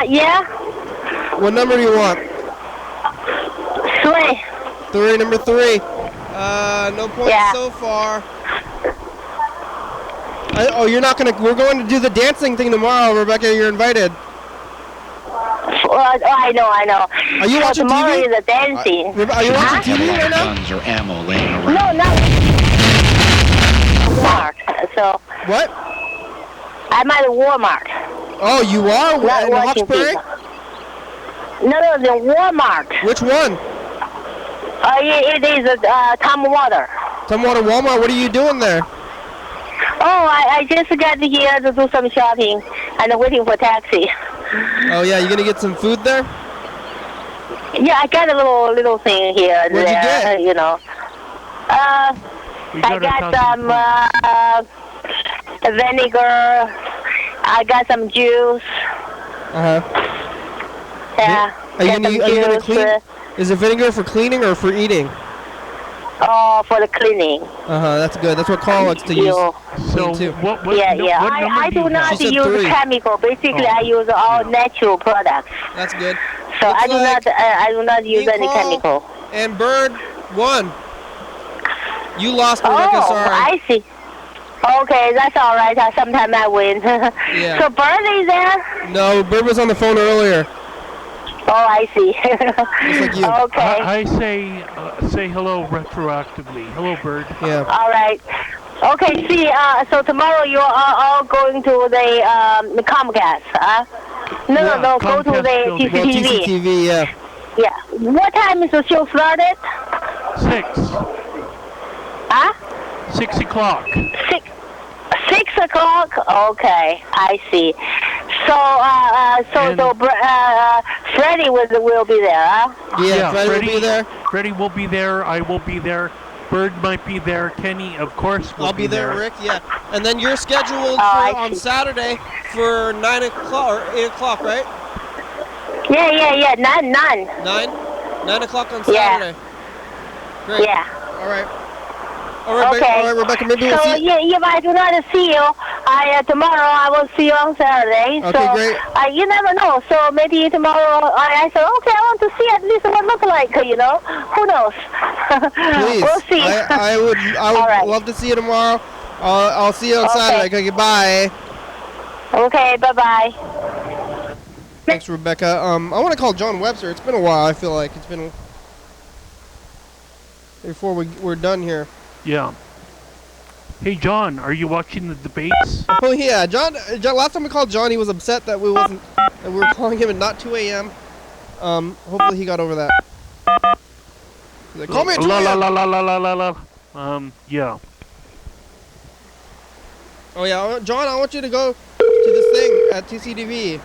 Yeah. What number do you want? 3. Number 3. No points so far. You're not gonna. We're going to do the dancing thing tomorrow, Rebecca. You're invited. I know. Are you watching tomorrow TV? Is the dancing. Are you watching TV right now? Guns or ammo laying around. No, not. Walmart. So. What? I'm at Walmart. Oh, you are in Hawkesbury? No, the Walmart. Which one? It is Tom Water. Tumwater Walmart, what are you doing there? Oh, I just got here to do some shopping and waiting for taxi. Oh yeah, you gonna get some food there? Yeah, I got a little thing here. What'd you get? You know. I got some vinegar. I got some juice. Yeah. Are you gonna clean? Is it vinegar for cleaning or for eating? Oh, for the cleaning. That's good. That's what Carl likes to use. So too. what I do not use 3. chemical. Basically, I use all natural products. That's good. So Looks I do not use any chemical. And Bird won. You lost, Rebecca. Sorry. I see. Okay, that's all right. Sometimes I win. Yeah. So Bird is there? No, Bird was on the phone earlier. Oh, I see. Just like you. Okay. I say hello retroactively. Hello, Bird. Yeah. All right. Okay, see, so tomorrow you are all going to the Comcast, No, go to the TCTV. TCTV, yeah. Yeah. What time is the show started? 6. 6 o'clock. 6 o'clock? Okay, I see. So, Freddie will be there, Yeah, Freddie will be there. Freddie will be there. I will be there. Bird might be there. Kenny, of course, will I'll be there, Rick, yeah. And then you're scheduled on Saturday for 9 o'clock or 8 o'clock, right? Yeah. 9. 9 o'clock on Saturday. Great. Yeah. All right. All right, Rebecca, maybe we'll see you. If I do not see you, tomorrow I will see you on Saturday. Okay, great. You never know. So maybe tomorrow I said, okay, I want to see at least what it looks like, Who knows? Please. We'll see. I would love to see you tomorrow. I'll see you on Saturday. Okay, goodbye. Okay, bye-bye. Thanks, Rebecca. I want to call John Webster. It's been a while. I feel like it's been before we're done here. Yeah. Hey, John, are you watching the debates? Oh yeah, John. Last time we called John, he was upset that we were calling him at not 2 a.m. Hopefully he got over that. He's like, call me at 2 a.m. Yeah. Oh yeah, John, I want you to go to this thing at TCTV.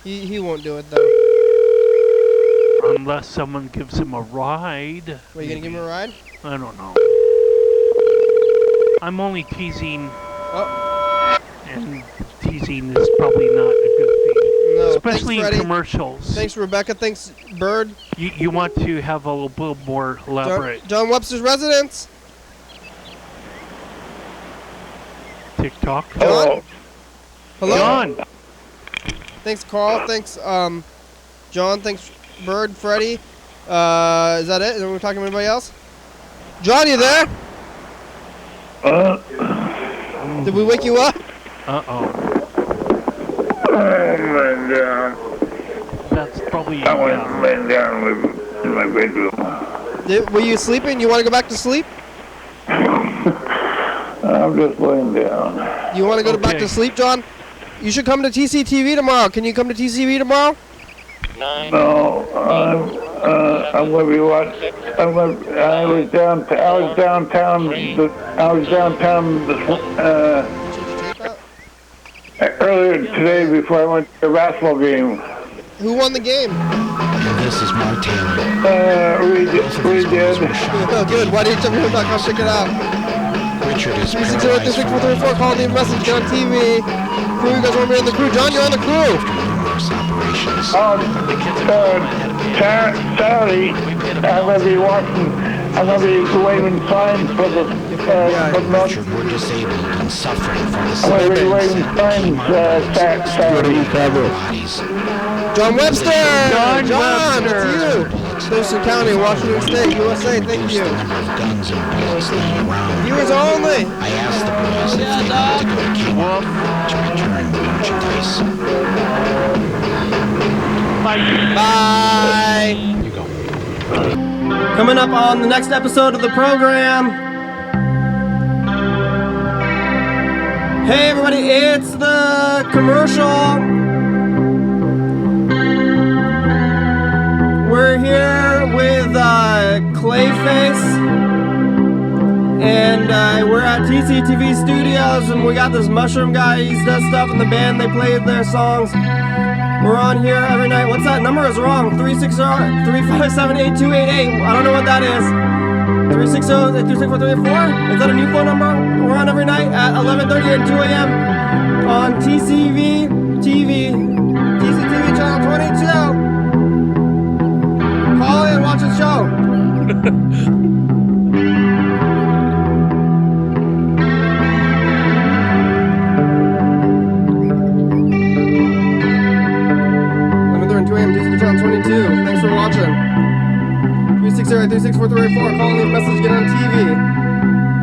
He won't do it though. Unless someone gives him a ride. Are you gonna give him a ride? I don't know. I'm only teasing. Oh. And teasing is probably not a good thing. No. Especially Thanks, in commercials. Thanks, Rebecca. Thanks, Bird. You want to have a little more elaborate. John Webster's residence. TikTok. John? Hello? John. Thanks, Carl. Thanks, John. Thanks, Bird, Freddie. Is that it? Are we talking to anybody else? John, you there? Did we wake you up? Uh-oh. Laying down. That's probably... I went laying down in my bedroom. Were you sleeping? You want to go back to sleep? I'm just laying down. You want to go back to sleep, John? You should come to TCTV tomorrow. Can you come to TCTV tomorrow? No, I'm going to be watching. I was downtown earlier today before I went to a basketball game. Who won the game? And this is Mark Taylor. We did. Oh, good. YDHWM.com. Check it out. Richard is 360-3434. Call the message. Get on TV. Crew, you guys want me on the crew? John, you're on the crew. Saturday, I'm going to be watching. I'm going to be waving signs for the. Richard, we're disabled and suffering from the I'm going to be waving signs Saturday. John Webster! John Webster! It's you! Thurston County, Washington State, USA, thank you. Viewers only! I asked the boys if they wanted to go to Cuba to return the merchandise. Bye! You go. Coming up on the next episode of the program. Hey everybody, it's the commercial. We're here with Clayface. And we're at TCTV Studios, and we got this mushroom guy. He does stuff in the band. They play their songs. We're on here every night. What's that number? Is wrong. 360-357-8288. I don't know what that is. 360-836-4384. Is that a new phone number? We're on every night at 11:30 and 2 a.m. on TCTV channel 22. Call in, watch the show. Channel 22. Thanks for watching. 360-836-4384. Call and leave a message. Get on TV.